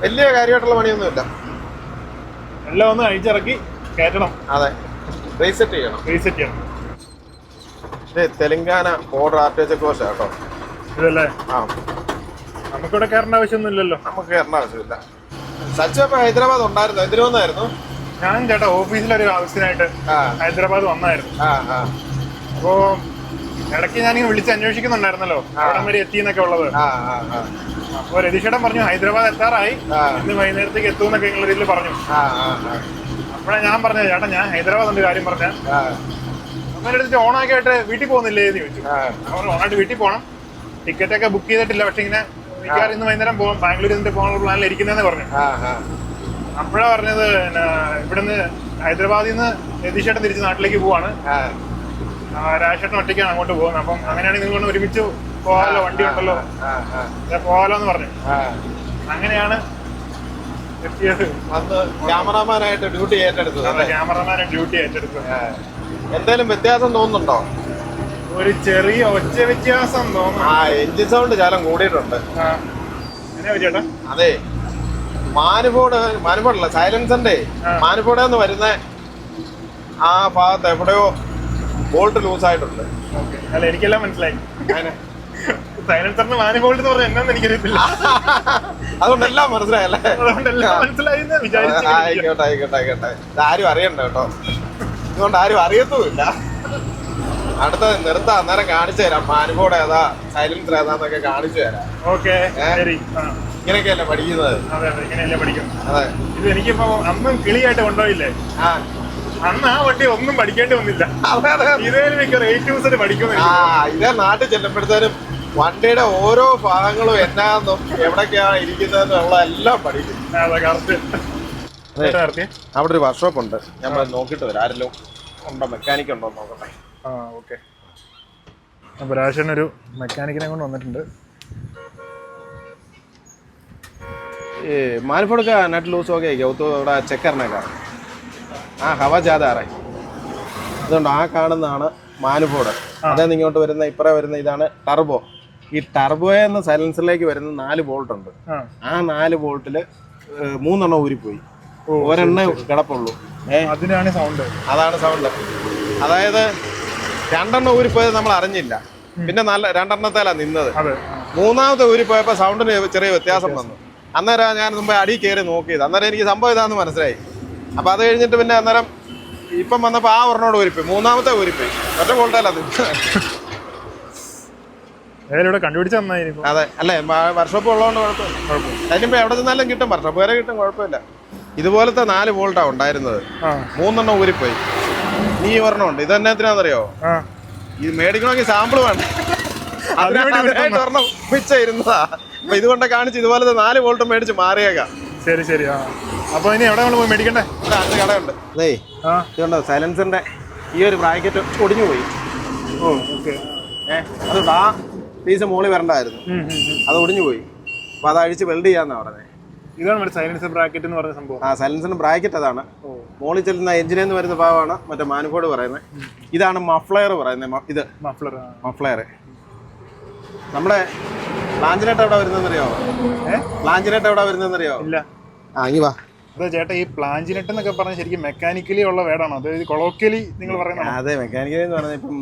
വലിയ കാര്യമായിട്ടുള്ള പണിയൊന്നുമില്ല. എല്ലാം ഒന്ന് അഴിച്ചിറക്കി കയറ്റണം. അതെ, റീസെറ്റ് ചെയ്യണം. ഇത് Telangana border RTO check post കേട്ടോ ഇതല്ലേ? നമുക്കിവിടെ കയറേണ്ട ആവശ്യമൊന്നും ഇല്ലല്ലോ. നമുക്ക് കയറേണ്ട ആവശ്യമില്ല. സച്ചു ഇപ്പൊ ഹൈദരാബാദ് ഉണ്ടായിരുന്നു, എന്തിനു വന്നായിരുന്നു? ഞാൻ ചേട്ടാ ഓഫീസിലൊരു ആവശ്യത്തിനായിട്ട് ഹൈദരാബാദ് വന്നായിരുന്നു. അപ്പോ ഇടയ്ക്ക് ഞാനിങ്ങനെ വിളിച്ച് അന്വേഷിക്കുന്നുണ്ടായിരുന്നല്ലോ അവിടെ വരെ എത്തിയെന്നൊക്കെ ഉള്ളത്. അപ്പൊ രതീഷേട്ടൻ പറഞ്ഞു ഹൈദരാബാദ് എത്താറായി, ഇന്ന് വൈകുന്നേരത്തേക്ക് എത്തുമെന്നൊക്കെ നിങ്ങളുടെ രീതിയിൽ പറഞ്ഞു. അപ്പോഴാണ് ഞാൻ പറഞ്ഞത്, ചേട്ടാ ഞാൻ ഹൈദരാബാദ് ഉണ്ട് കാര്യം പറഞ്ഞ അമ്മേടെ അടുത്ത് ഓണാക്കി ആയിട്ട് വീട്ടിൽ പോകുന്നില്ലേ എന്ന് ചോദിച്ചു. അവർ ഓണായിട്ട് വീട്ടിൽ പോകണം, ടിക്കറ്റ് ഒക്കെ ബുക്ക് ചെയ്തിട്ടില്ല, പക്ഷെ ഇങ്ങനെ മിക്കവാറും ഇന്ന് വൈകുന്നേരം പോകും, ബാംഗ്ലൂരിൽ നിന്ന് പോകാനുള്ള പ്ലാനിൽ ഇരിക്കുന്നതെന്ന് പറഞ്ഞു. അപ്പോഴാണ് പറഞ്ഞത് ഇവിടുന്ന് ഹൈദരാബാദിൽ നിന്ന് രതീഷേട്ടൻ തിരിച്ച് നാട്ടിലേക്ക് പോവാണ്, രാജേട്ടൻ ഒറ്റയ്ക്കാണ് അങ്ങോട്ട് പോകുന്നത്. അപ്പം അങ്ങനെയാണെങ്കിൽ നിങ്ങൾ ഒരുമിച്ച് പോകാമല്ലോ, വണ്ടി ഉണ്ടല്ലോ, പോകാലോ എന്ന് പറഞ്ഞു. അങ്ങനെയാണ് എത്തിയത്. അന്ന് ക്യാമറാമാനായിട്ട് ഡ്യൂട്ടി ഏറ്റെടുത്തത്. ഡ്യൂട്ടി ഏറ്റെടുത്തത്. എന്തായാലും വ്യത്യാസം തോന്നുന്നുണ്ടോ? ഒരു ചെറിയ ഒച്ച വ്യത്യാസം തോന്നുന്നു. എഞ്ചിൻ സൗണ്ട് ശകലം കൂടിയിട്ടുണ്ട്. ചേട്ടാ, അതെ, മാനുഫോർഡല്ല, സൈലൻസറിന്റെ മാനുഫോർഡെന്ന് വരുന്ന ആ ഭാഗത്ത് എവിടെയോ ബോൾട്ട് ലൂസ് ആയിട്ടുണ്ട്. അല്ല, എനിക്കെല്ലാം മനസ്സിലായി. സൈലൻസറിന് മാനുഫോൾഡ് എന്ന് പറഞ്ഞാൽ എന്നാന്ന് എനിക്കറിയത്തില്ല. അതുകൊണ്ടെല്ലാം മനസ്സിലായല്ലേ? അതുകൊണ്ടെല്ലാം മനസ്സിലായി. ആയിക്കോട്ടെ. ആരും അറിയണ്ട കേട്ടോ, ഇതുകൊണ്ട് ആരും അറിയത്തുമില്ല. അടുത്ത നിർത്താം, അന്നേരം കാണിച്ചു തരാം. മാനുഫോർഡ് ഏതാ സൈലൻസർ ഏതാന്നൊക്കെ കാണിച്ചു തരാം. ഇങ്ങനെയൊക്കെയല്ലേ പഠിക്കുന്നത്? അതെ, ഇത് എനിക്കിപ്പോ അന്നും കിളിയായിട്ട് കൊണ്ടുപോയില്ലേ, അന്ന് ആ വണ്ടി ഒന്നും പഠിക്കേണ്ടി വന്നില്ല. ഇതേ നാട്ടിൽ ചെല്ലുമ്പോഴത്തേനും വണ്ടിയുടെ ഓരോ ഭാഗങ്ങളും എന്നാന്നും എവിടൊക്കെയാണ് ഇരിക്കുന്നതെന്നുള്ള എല്ലാം പഠിക്കും. അവിടെ ഒരു വർക്ക്ഷോപ്പ് ഉണ്ട്, ഞാൻ നോക്കിട്ട് വരാം. ആരെങ്കിലും ഉണ്ടോ, മെക്കാനിക് ഉണ്ടോ നോക്കട്ടെ. അപ്പൊ രാജേട്ടനൊരു മെക്കാനിക്കിനെ കൊണ്ട് വന്നിട്ടുണ്ട്. मानफोड़ का नट लूज हो गया क्या? वो तो थोड़ा चेक करने का. हवा ज़्यादा आ रहा है. അതുകൊണ്ട് ആ കാണുന്നതാണ് മാനുഫോർഡ്. അതായത് ഇങ്ങോട്ട് വരുന്ന ഇപ്പറ വരുന്ന ഇതാണ് ടർബോ. ഈ ടർബോയിൽ നിന്ന് സൈലൻസറിലേക്ക് വരുന്ന 4 ബോൾട്ട് ഉണ്ട്. ആ 4 ബോൾട്ടില് 3 എണ്ണം ഊരിപ്പോയി, ഒരെണ്ണം കിടപ്പുള്ളൂ. അതാണ് സൗണ്ട്. അതായത് 2 എണ്ണം ഊരിപ്പോയത് നമ്മൾ അറിഞ്ഞില്ല, പിന്നെ 2 എണ്ണത്തേലാണ് നിന്നത്. 3ാമത്തെ ഊരിപ്പോയപ്പോൾ സൗണ്ടിന് ചെറിയ വ്യത്യാസം വന്നു. അന്നേരം ഞാൻ മുമ്പേ അടി കയറി നോക്കിയത്. അന്നേരം എനിക്ക് സംഭവം ഇതാന്ന് മനസ്സിലായി. അപ്പം അത് കഴിഞ്ഞിട്ട് പിന്നെ അന്നേരം ഇപ്പം വന്നപ്പോൾ ആ ഒരെണ്ണോട് ഊരിപ്പോയി, 3ാമത്തെ ഊരിപ്പോയി. ഒറ്റ ബോൾട്ടല്ല അത്. അതെ, അല്ലേ? വർക്ക്ഷോപ്പ് ഉള്ളതുകൊണ്ട് കുഴപ്പമില്ല. അതിനിപ്പോൾ എവിടെ ചെന്നാലും കിട്ടും, വർക്ക്ഷോപ്പ് വരെ കിട്ടും, കുഴപ്പമില്ല. ഇതുപോലത്തെ 4 ബോൾട്ടാണ് ഉണ്ടായിരുന്നത്, 3 എണ്ണം ഊരിപ്പോയി. ഈ ഒരെണ്ണം ഉണ്ട്. ഇതെന്നാത്തിനാന്നറിയോ? ഇത് മേടിക്കണമെങ്കിൽ സാമ്പിൾ വേണ്ട, അതിനായിട്ട് ഒരെണ്ണം മിച്ചയിരുന്നതാ. അപ്പൊ ഇതുകൊണ്ട് കാണിച്ച് ഇതുപോലത്തെ 4 ബോൾട്ട് മേടിച്ച് മാറിയേക്കാം. ശരി. അപ്പൊ ഇനി എവിടെ പോയി മേടിക്കണ്ടേ? കടയുണ്ട്. അതേ, ഇതുണ്ടോ സൈലൻസറിന്റെ ഈ ഒരു ബ്രാക്കറ്റ് ഒടിഞ്ഞു പോയി. അതുകൊണ്ട് ആ പീസ് മോളി വരണ്ടായിരുന്നു, അത് ഒടിഞ്ഞു പോയി. അപ്പൊ അത് അഴിച്ച് വെൽഡ് ചെയ്യാന്നാ പറഞ്ഞത്. ഇതാണ് സൈലൻസർ ബ്രാക്കറ്റ് എന്ന് പറഞ്ഞ സംഭവം. സൈലൻസറിന്റെ ബ്രാക്കറ്റ് അതാണ്. മോളിൽ ചെല്ലുന്ന എഞ്ചിനിൽ നിന്ന് വരുന്ന ഭാഗമാണ് മറ്റേ മാനുഫോർഡ് പറയുന്നത്. ഇതാണ് മഫ്ലയർ പറയുന്നത്. ഇത് മഫ്ലയർ. നമ്മുടെ പ്ലാഞ്ചിനെട്ട് എവിടെ വരുന്നറിയോ? പ്ലാഞ്ചിനെട്ട് എവിടെ വരുന്നറിയോ? ഇല്ല. ഇനി വാ. അതെ ചേട്ടാ, ഈ പ്ലാഞ്ചിനെട്ട് എന്നൊക്കെ പറഞ്ഞാൽ ശരിക്കും മെക്കാനിക്കലി ഉള്ള വേർഡാണോ? അതായത് കൊളോക്കിയലി നിങ്ങൾ പറയുന്നത്? അതെ, മെക്കാനിക്കലി എന്ന് പറഞ്ഞാൽ ഇപ്പം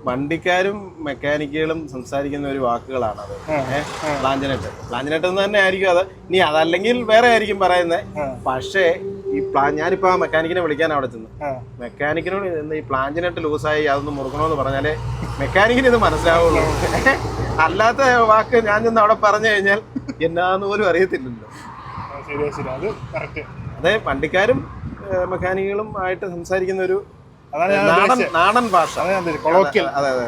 വണ്ടിക്കാരും മെക്കാനിക്കുകളും സംസാരിക്കുന്ന ഒരു വാക്കുകളാണ് അത്. പ്ലാഞ്ചിനെട്ട് എന്ന് തന്നെ ആയിരിക്കും അത്. ഇനി അതല്ലെങ്കിൽ വേറെ ആയിരിക്കും പറയുന്നത്. പക്ഷേ ഈ ഞാനിപ്പോ ആ മെക്കാനിക്കിനെ വിളിക്കാൻ അവിടെ ചെന്നു. മെക്കാനിക്കിനോട് ഈ പ്ലാഞ്ചിനെട്ട് ലൂസായി അതൊന്ന് മുറുക്കണമെന്ന് പറഞ്ഞാലേ മെക്കാനിക്കിന് ഇത് മനസ്സിലാവുള്ളൂ. അല്ലാത്ത വാക്ക് ഞാൻ ചെന്ന് അവിടെ പറഞ്ഞു കഴിഞ്ഞാൽ എന്നാന്ന് പോലും അറിയത്തില്ലല്ലോ. ശരിയാ ശരി, അത് കറക്റ്റ്. അതെ, വണ്ടിക്കാരും മെക്കാനിക്കുകളും ആയിട്ട് സംസാരിക്കുന്ന ഒരു അതാണ് ഞാൻ നാടൻ ഭാഷ. കൊളോക്കിയൽ. അതെ അതെ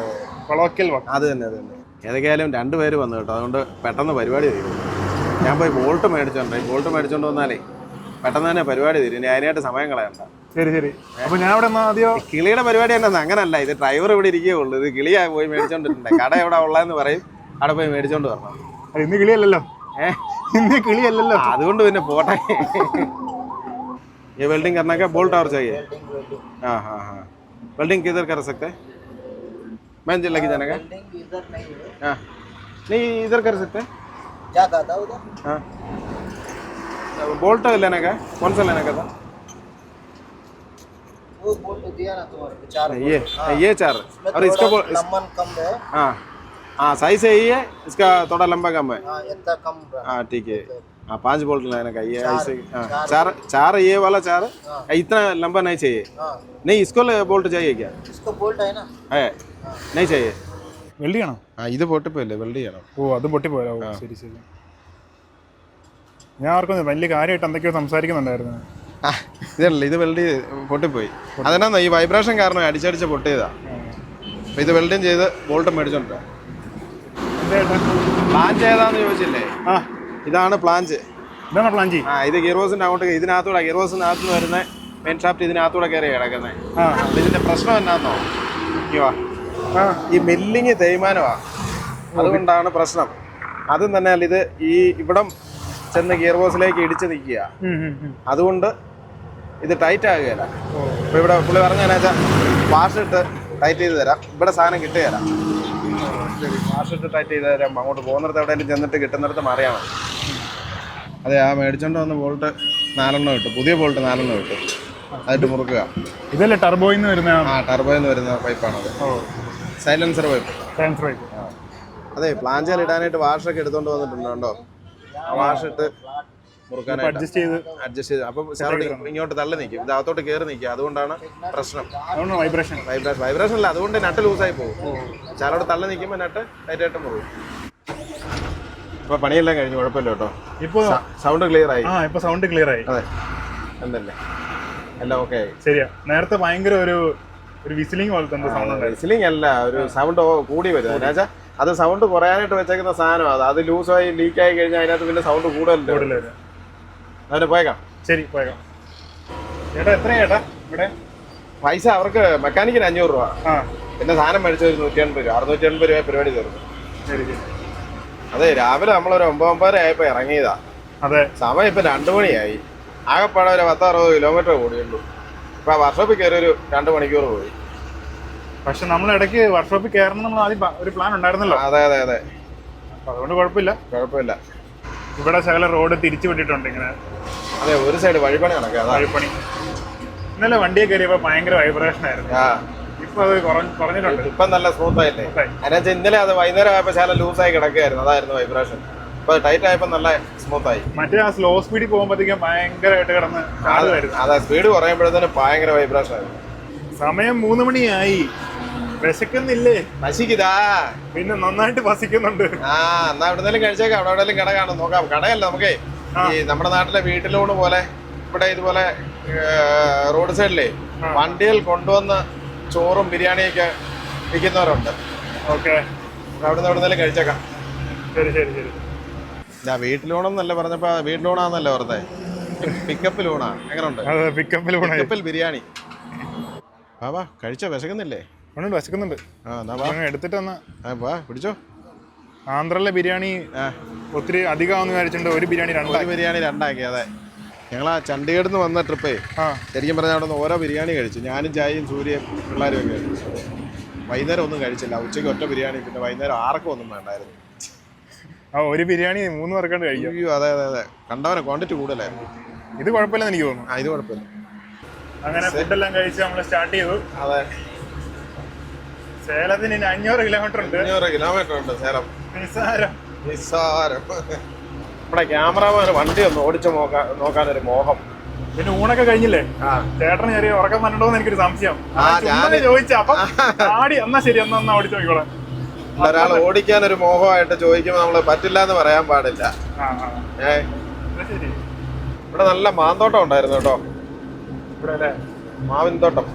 കൊളോക്കിയൽ അത് തന്നെ അത് തന്നെ. ഏതൊക്കെയായാലും 2 പേര് വന്നു കേട്ടോ, അതുകൊണ്ട് പെട്ടെന്ന് പരിപാടി തീരും. ഞാൻ പോയി ബോൾട്ട് മേടിച്ചോണ്ട് വന്നാലേ പെട്ടെന്ന് തന്നെ പരിപാടി തീരും. ഇനി അതിനായിട്ട് സമയം കളയണ്ട. ശരി ശരി. അപ്പൊ ഞാൻ ഇവിടെ ആദ്യം കിളിയുടെ പരിപാടി തന്നെ അങ്ങനല്ല. ഇത് ഡ്രൈവർ ഇവിടെ ഇരിക്കുകയുള്ളൂ. ഇത് കിളിയാ പോയി മേടിച്ചോണ്ടിട്ടുണ്ട്. കട എവിടെ ഉള്ളതെന്ന് പറയും, അവിടെ പോയി മേടിച്ചോണ്ട് വരണം. ഇന്ന് കിളിയല്ലല്ലോ. ഇന്ന് കിളിയല്ലല്ലോ, അതുകൊണ്ട് പിന്നെ പോട്ടെ. ये वेल्डिंग करना क्या बोल्ट और चाहिए? हाँ हाँ हाँ, वेल्डिंग किधर कर सकते हैं? मैं लेके जाने का? इधर नहीं है। हाँ नहीं, इधर कर सकते हैं। क्या कहा था उधर? हाँ, बोल्ट लेने का, कौन सा लेने का था? वो बोल्ट दिया ना तुम्हारे को, 4 ये 4 और इसका लंबन कम है। हाँ हाँ, साइज सही है, इसका थोड़ा लंबा कम है। हाँ इतना कम है। हाँ ठीक है। हाँ 5 बोल्ट लेने का, ये ऐसे। हाँ 4 ये वाला 4 इतना लंबा नहीं चाहिए। हाँ नहीं, इसको बोल्ट चाहिए क्या? इसको बोल्ट है ना। है नहीं चाहिए। വെൽഡ് ചെയ്യണോ? ആ ഇത് പൊട്ടിപ്പോയില്ലേ, വെൽഡ് ചെയ്യണം. ഓ അത് പൊട്ടിപ്പോയോ? ശരി ശരി. ഞാൻ ഓർക്കുന്നു വലിയ കാര്യമായിട്ട് എന്തൊക്കെയോ സംസാരിക്കുന്നുണ്ടായിരുന്നു. ഇതല്ല, ഇത് വെൽഡ് പൊട്ടിപ്പോയി. അതിനാ ഈ വൈബ്രേഷൻ കാരണം അടിച്ചടിച്ച് പൊട്ടിയതാ. അപ്പൊ ഇത് വെൽഡിങ് ചെയ്ത് ബോൾട്ട് മേടിച്ചോണ്ടാ. പ്ലാഞ്ച് ഏതാന്ന് ചോദിച്ചില്ലേ? ആ ഇതാണ് പ്ലാഞ്ച്. ഇതാണ് പ്ലാഞ്ചി. ആ ഇത് ഗിയർബോസിന്റെ അങ്ങോട്ട്, ഇതിനകത്തൂടെ ഗിയർബോസിനകത്ത് നിന്ന് വരുന്ന മെയിൻ ഷാഫ്റ്റ് ഇതിനകത്തൂടെ കയറി കിടക്കുന്നത്. അപ്പൊ ഇതിന്റെ പ്രശ്നം എന്നാന്നോ, ഈ മില്ലിങ് തേയ്മാനമാ, അതുകൊണ്ടാണ് പ്രശ്നം. അതും തന്നെ അല്ല, ഇത് ഈ ഇവിടം ചെന്ന് ഗിയർബോസിലേക്ക് ഇടിച്ച് നിൽക്കുക, അതുകൊണ്ട് ഇത് ടൈറ്റ് ആകുകയില്ല. അപ്പൊ ഇവിടെ പുള്ളി പറഞ്ഞാൽ വാഷ് ഇട്ട് ടൈറ്റ് ചെയ്ത് തരാം, ഇവിടെ സാധനം കിട്ടുകയില്ല. വാഷ് ഇട്ട് ടൈറ്റ് ചെയ്ത് തരാം. അങ്ങോട്ട് പോകുന്നിടത്ത് എവിടെയെങ്കിലും ചെന്നിട്ട് കിട്ടുന്നിടത്ത് മറിയണം. അതെ, ആ മേടിച്ചോണ്ട് വന്ന ബോൾട്ട് 4 കിട്ടും, പുതിയ ബോൾട്ട് 4 കിട്ടും. അതിട്ട് മുറുക്കുക. ഇതല്ലേ ടർബോയിൽ നിന്ന് വരുന്ന? ആ ടർബോയിൽ നിന്ന് വരുന്ന പൈപ്പാണത്, സൈലൻസർ പൈപ്പ്. അതെ, പ്ലാഞ്ചിൽ ഇടാനായിട്ട് വാഷൊക്കെ എടുത്തോണ്ട് വന്നിട്ടുണ്ടോ? ആ വാഷ് ഇട്ട് മുറുക്കാനായിട്ട് അഡ്ജസ്റ്റ് ചെയ്ത് അപ്പം സാറോട് ഇങ്ങോട്ട് തള്ളി നിൽക്കും, ഇത് അകത്തോട്ട് കയറി നിൽക്കുക. അതുകൊണ്ടാണ് പ്രശ്നം. വൈബ്രേഷൻ അല്ല, അതുകൊണ്ട് നട്ട് ലൂസായി പോകും. സാറോട് തള്ളി നിൽക്കുമ്പോൾ നട്ട് ടൈറ്റായിട്ട് മുറുകും. അപ്പൊ പണിയെല്ലാം കഴിഞ്ഞു, കുഴപ്പമില്ല കേട്ടോ. ഇപ്പൊ സൗണ്ട് ക്ലിയർ ആയി. ഇപ്പൊ സൗണ്ട് ക്ലിയർ ആയി. അതെ എന്തല്ലേ, എല്ലാം ഓക്കെ ആയി. ശരിയാ, നേരത്തെ ഭയങ്കര ഒരു വിസിലിംഗ് പോലത്തെ സൗണ്ട്. വിസിലിംഗ് അല്ല, ഒരു സൗണ്ട് കൂടി വരും. എന്നുവെച്ചാൽ അത് സൗണ്ട് കുറയാനായിട്ട് വെച്ചേക്കുന്ന സാധനമാണ്. അത് ലൂസായി ലീക്കായി കഴിഞ്ഞാൽ അതിനകത്ത് പിന്നെ സൗണ്ട് കൂടുതലല്ലേ. അതിന് പോയേക്കാം. ശരി പോയേക്കാം. ചേട്ടാ എത്രയാ ചേട്ടാ ഇവിടെ പൈസ? അവർക്ക് മെക്കാനിക്കിന് 500 രൂപ, പിന്നെ സാധനം മേടിച്ച ഒരു 180 രൂപ, 680 രൂപ പരിപാടി തീർന്നു. ശരി ശരി. അതെ, രാവിലെ നമ്മളൊരു 9:30 ആയപ്പോ ഇറങ്ങിയതാ. അതെ, സമയം ഇപ്പൊ 2 മണിയായി. ആകെപ്പാടെ ഒരു 10-60 കിലോമീറ്റർ കൂടിയുള്ളൂ. ഇപ്പൊ വർക്ക്ഷോപ്പിൽ കയറി ഒരു 2 മണിക്കൂർ പോയി. പക്ഷെ നമ്മൾ ഇടയ്ക്ക് വർക്ക്ഷോപ്പിൽ കയറണം നമ്മൾ ആദ്യം ഒരു പ്ലാൻ ഉണ്ടായിരുന്നല്ലോ. അതെ അതെ അതെ, അതുകൊണ്ട് കുഴപ്പമില്ല. ഇവിടെ ശകല റോഡ് തിരിച്ചു വിട്ടിട്ടുണ്ട് ഇങ്ങനെ. അതെ, ഒരു സൈഡ് വഴിപ്പണി നടക്കുക. വഴിപ്പണി. ഇന്നലെ വണ്ടിയെ കയറിയപ്പോ ഭയങ്കര വൈബ്രേഷൻ ആയിരുന്നു. ഇപ്പൊ അത് കുറഞ്ഞിട്ടുണ്ട്. ഇപ്പൊ നല്ല സ്മൂത്ത് ആയില്ലേ? അതിനകത്ത് ഇന്നലെ അത് വൈകുന്നേരം ആയപ്പോ ശാല ലൂസായി കിടക്കുകയായിരുന്നു, അതായിരുന്നു വൈബ്രേഷൻ. ഇപ്പൊ ടൈറ്റ് ആയപ്പോ നല്ല സ്മൂത്ത് ആയി. മറ്റേ ആ സ്ലോ സ്പീഡിൽ പോകുമ്പോഴത്തേക്കും ഭയങ്കരമായിട്ട് കിടന്ന് അതെ, സ്പീഡ് കുറയുമ്പോഴത്തേനും ഭയങ്കര വൈബ്രേഷൻ ആയിരുന്നു. സമയം 3 മണിയായി. വിശക്കുന്നില്ലേ? പശിക്കുതാ, പിന്നെ നന്നായിട്ട് പസിക്കുന്നുണ്ട്. എന്നാ എവിടെന്നെങ്കിലും കഴിച്ചേക്കാം. അവിടെ എവിടെയെങ്കിലും കട കാണും, നോക്കാം. കടയല്ല, നമുക്ക് ഈ നമ്മുടെ നാട്ടിലെ വീട്ടിലൂണ് പോലെ ഇവിടെ ഇതുപോലെ റോഡ് സൈഡിലേ വണ്ടിയിൽ കൊണ്ടുവന്ന് ചോറും ബിരിയാണിയൊക്കെ വിൽക്കുന്നവരുണ്ട്. ഓക്കെ, അവിടെ നിന്ന് എവിടെന്നെങ്കിലും കഴിച്ചേക്കാം. ശരി ശരി ശരി. വീട്ടിലൂണെന്നല്ല പറഞ്ഞപ്പോ വീട്ടിലൂണാന്നല്ലേ പറഞ്ഞേ? പിക്കപ്പ് ലൂണാ. എങ്ങനെയുണ്ട്? പിക്കപ്പിൽ ബിരിയാണി. വാ കഴിച്ചോ? വിശക്കുന്നില്ലേ? വിശക്കുന്നുണ്ട്. എടുത്തിട്ട് വാ പിടിച്ചോ. ആന്ധ്രയിലെ ബിരിയാണി ഒത്തിരി അധികമാണെന്ന് വിചാരിച്ചിട്ടുണ്ട്. ഒരു ബിരിയാണി 2 ആക്കി. അതെ, ഞങ്ങൾ ആ ചണ്ഡീഗഡിൽ നിന്ന് വന്ന ട്രിപ്പേ ശരിക്കും പറഞ്ഞാൽ അവിടെ നിന്ന് ഓരോ ബിരിയാണി കഴിച്ചു. ഞാനും ചായയും സൂര്യയും പിള്ളേരും ഒക്കെ കഴിച്ചു. വൈകുന്നേരം ഒന്നും കഴിച്ചില്ല. ഉച്ചയ്ക്ക് ഒറ്റ ബിരിയാണി, പിന്നെ വൈകുന്നേരം ആർക്കും ഒന്നും വേണ്ടായിരുന്നു. ഒരു ബിരിയാണി 3 പേർക്കാണ്ട് കഴിക്കും. അയ്യോ അതെ അതെ അതെ, കണ്ടവനെ ക്വാണ്ടിറ്റി കൂടുതലായിരുന്നു. ഇത് കുഴപ്പമില്ലെന്ന് എനിക്ക് തോന്നുന്നു. ഇത് കുഴപ്പമില്ല. അങ്ങനെ ഫുഡെല്ലാം കഴിച്ച് നമ്മൾ സ്റ്റാർട്ട് ചെയ്തു. അതെ, സേലത്തിന് 500 കിലോമീറ്റർ ഉണ്ട്. 500 കിലോമീറ്റർ ഉണ്ട് സേലം. നിസ്സാരം. നമ്മുടെ ക്യാമറമാൻ വണ്ടി ഒന്ന് ഓടിച്ചു നോക്കാനൊരു മോഹം. പിന്നെ ഊണൊക്കെ കഴിഞ്ഞില്ലേ? ചേട്ടന് ചെറിയ ഉറക്കം വരണ്ടോന്ന് എനിക്കൊരു സംശയം. ചോദിച്ച അപ്പം ആടി. എന്നാ ശരി, എന്നാ ഓടിച്ചു നോക്കിക്കോളാം. ഒരാൾ ഓടിക്കാൻ ഒരു മോഹമായിട്ട് ചോദിക്കുമ്പോൾ നമ്മൾ പറ്റില്ല എന്ന് പറയാൻ പാടില്ല. ആ ഏ അത് ശരി. ഇവിടെ നല്ല മാന്തോട്ടം ഉണ്ടായിരുന്നു കേട്ടോ, ഇവിടെ അല്ലേ? മാവിൻ തോട്ടം.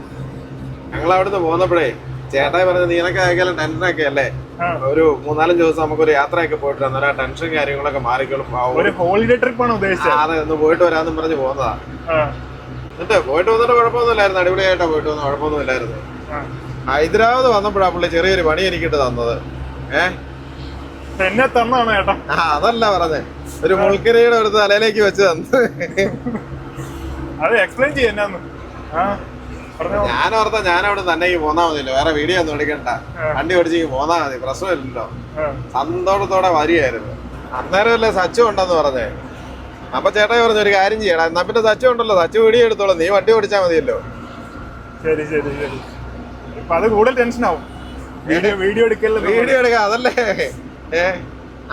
ഞങ്ങൾ അവിടുന്ന് പോന്നപ്പോഴേ ചേട്ടായി പറഞ്ഞത് നീനൊക്കെ ആയാലും ടെൻഷനൊക്കെ അല്ലേ, ആ. ഒരു 3-4 ദിവസം നമുക്കൊരു യാത്രയൊക്കെ പോയിട്ട് അന്നേരം ആ ടെൻഷൻ കാര്യങ്ങളൊക്കെ മാറിക്കോളും. ഒരു ഹോളിഡേ ട്രിപ്പാണ് ഉദ്ദേശിച്ചത്. അതെ, ഒന്ന് പോയിട്ട് വരാമെന്നും പറഞ്ഞ് പോന്നതാ. ആ, എന്നിട്ട് പോയിട്ട് വന്നിട്ട് കുഴപ്പമൊന്നുമില്ലായിരുന്നു, അടിപൊളിയായിട്ടാ പോയിട്ട് വന്നത്, കുഴപ്പമൊന്നുമില്ലായിരുന്നു. ആ. ഹൈദരാബാദ് വന്നപ്പോഴാ പുള്ളി ചെറിയൊരു പണി എനിക്കിട്ട് തന്നത്. എന്നെ തന്നാണ് ചേട്ടാ. അതല്ല പറഞ്ഞേ, ഒരു മുൾക്കിരയുടെ അടുത്ത് തലയിലേക്ക് വെച്ച് തന്നു. അത് എക്സ്പ്ലെയിൻ ചെയ്യാന്ന്. ഞാൻ ഓർത്ത ഞാൻ അവിടെ തന്നെ പോന്നാ മതിയല്ലോ, വേറെ വീഡിയോ ഒന്നും എടുക്കണ്ട, വണ്ടി ഓടിച്ചേക്ക് പോന്നാ മതി, പ്രശ്നമില്ലല്ലോ. സന്തോഷത്തോടെ വരികയായിരുന്നു. അന്നേരമല്ലേ സച്ചു ഉണ്ടെന്ന് പറഞ്ഞേ. അപ്പൊ ചേട്ടായി പറഞ്ഞു ഒരു കാര്യം ചെയ്യണം, എന്നാ പിന്നെ സച്ചു ഉണ്ടല്ലോ, സച്ചു വീഡിയോ എടുത്തോളൂ, നീ വണ്ടി ഓടിച്ചാ മതിയല്ലോ. ശരി ശരി ശരി. ഇപ്പൊ അത് കൂടുതൽ ടെൻഷൻ ആവും. വീഡിയോ എടുക്കല്ലോ, വീഡിയോ എടുക്കാം, അതല്ലേ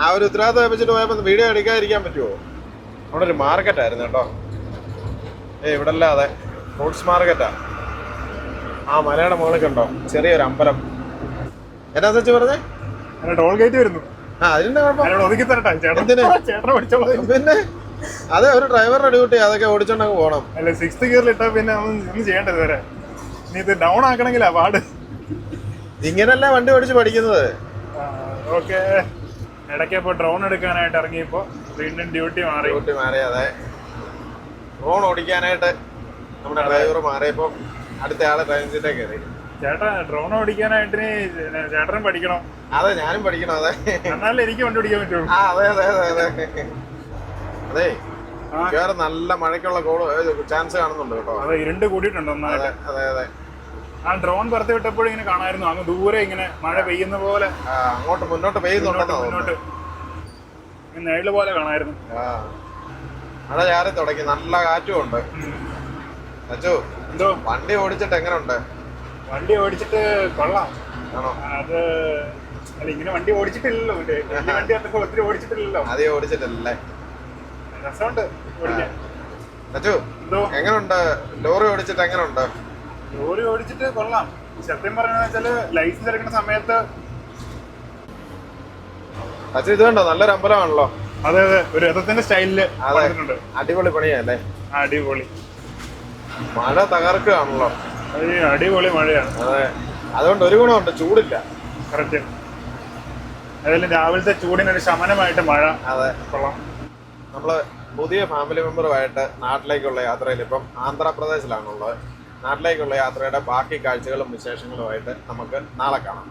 ആ ഒരു ഉത്തരവാദിത്വം വെച്ചിട്ട് പോയപ്പോ വീഡിയോ എടുക്കാതിരിക്കാൻ പറ്റുമോ? അവിടെ ഒരു മാർക്കറ്റായിരുന്നു കേട്ടോ. ഇവിടെ അല്ലാതെ ഫ്രൂട്ട്സ് മാർക്കറ്റാ. ആ മലയുടെ മുകളിൽ കണ്ടോ ചെറിയൊരു അമ്പലം. എന്നാ വെച്ച് പറഞ്ഞേ? ടോൾ ഗേറ്റ് വരുന്നു. ആ അതിന്റെ കുഴപ്പം ഒതുക്കി തരട്ടെ ചേട്ടൻ, ചേട്ടനെ പഠിച്ചോളൂ. പിന്നെ അതെ, ഒരു ഡ്രൈവറുടെ ഡ്യൂട്ടി, അതൊക്കെ ഓടിച്ചോണ്ടങ്ങ് പോകണം. അല്ല 6th ഗിയറിൽ ഇട്ടാ പിന്നെ ഒന്നും ചെയ്യേണ്ടത് വരെ. നീ ഇത് ഡൗൺ ആക്കണമെങ്കിലാ പാട്. ഇങ്ങനല്ലേ വണ്ടി ഓടിച്ച് പഠിക്കുന്നത്. ഓക്കെ, ഇടയ്ക്ക് ഇപ്പൊ ഡ്രോൺ എടുക്കാനായിട്ട് ഇറങ്ങിയപ്പോ വീണ്ടും ഡ്യൂട്ടി മാറി. അതെ, ഡ്രോൺ ഓടിക്കാനായിട്ട് നമ്മുടെ ഡ്രൈവർ മാറിയപ്പോ അടുത്ത ആളെ ഡ്രൈവിംഗ് സീറ്റേ കയറി. ചേട്ടാ ഡ്രോൺ ഓടിക്കാനായിട്ട് ചേട്ടനും പഠിക്കണം. അതെ, ഞാനും പഠിക്കണം. അതെ, എന്നാലേ എനിക്ക് വണ്ടി ഓടിക്കാൻ പറ്റുള്ളൂ. ആ അതെ അതെ അതെ അതെ അതെ. വേറെ നല്ല മഴയ്ക്കുള്ള ചാൻസ് കാണുന്നുണ്ട് കേട്ടോ. അതെ, ഇരുണ്ട് കൂടിയിട്ടുണ്ട് ഒന്നായിട്ട്. അതെ അതെ. ആ ഡ്രോൺ പുറത്ത് വിട്ടപ്പോഴും ഇങ്ങനെ കാണായിരുന്നു, അങ്ങ് ദൂരെ ഇങ്ങനെ മഴ പെയ്യുന്ന പോലെ. അങ്ങോട്ട് മുന്നോട്ട് പെയ്യുന്നുണ്ടെന്നോ? മുന്നോട്ട് നേരില് പോലെ കാണായിരുന്നു. മഴ ചാറി തുടങ്ങി, നല്ല കാറ്റും ഉണ്ട്. അച്ചു, എന്തോ വണ്ടി ഓടിച്ചിട്ട് എങ്ങനെയുണ്ട്? വണ്ടി ഓടിച്ചിട്ട് കൊള്ളാം. ആണോ? അത് അല്ല, ഇങ്ങനെ വണ്ടി ഓടിച്ചിട്ടില്ലല്ലോ, വണ്ടി അത്ര ഒത്തിരി ഓടിച്ചിട്ടില്ലല്ലോ. അധികം ഓടിച്ചിട്ടില്ലല്ലേ? രസമുണ്ട് ഓടിക്കാൻ. അച്ചു, എങ്ങനെയുണ്ട് ലോറി ഓടിച്ചിട്ട്? എങ്ങനെയുണ്ട് ലോറി ഓടിച്ചിട്ട്? കൊള്ളാം. സത്യം പറയുന്നത് വെച്ചാല് ലൈസൻസ് എടുക്കുന്ന സമയത്ത്. അച്ചു, ഇത് കണ്ടോ, നല്ലൊരു അമ്പലമാണല്ലോ. അതെ അതെ, ഒരു രഥത്തിന്റെ സ്റ്റൈലില് പണിതിട്ടുണ്ട്. അടിപൊളി പണിയല്ലേ? അടിപൊളി. മഴ തകർക്കുകയാണല്ലോ. അടിപൊളി മഴയാണ്. അതെ, അതുകൊണ്ട് ഒരു ഗുണമുണ്ട്, ചൂടില്ല. കറക്റ്റ്. അതിലും രാവിലത്തെ ചൂടിനൊരു ശമനമായിട്ട് മഴ. അതെ, കൊള്ളാം. നമ്മള് പുതിയ ഫാമിലി മെമ്പറുമായിട്ട് നാട്ടിലേക്കുള്ള യാത്രയിൽ ഇപ്പം ആന്ധ്രാപ്രദേശിലാണുള്ളത്. നാട്ടിലേക്കുള്ള യാത്രയുടെ ബാക്കി കാഴ്ചകളും വിശേഷങ്ങളുമായിട്ട് നമുക്ക് നാളെ കാണാം.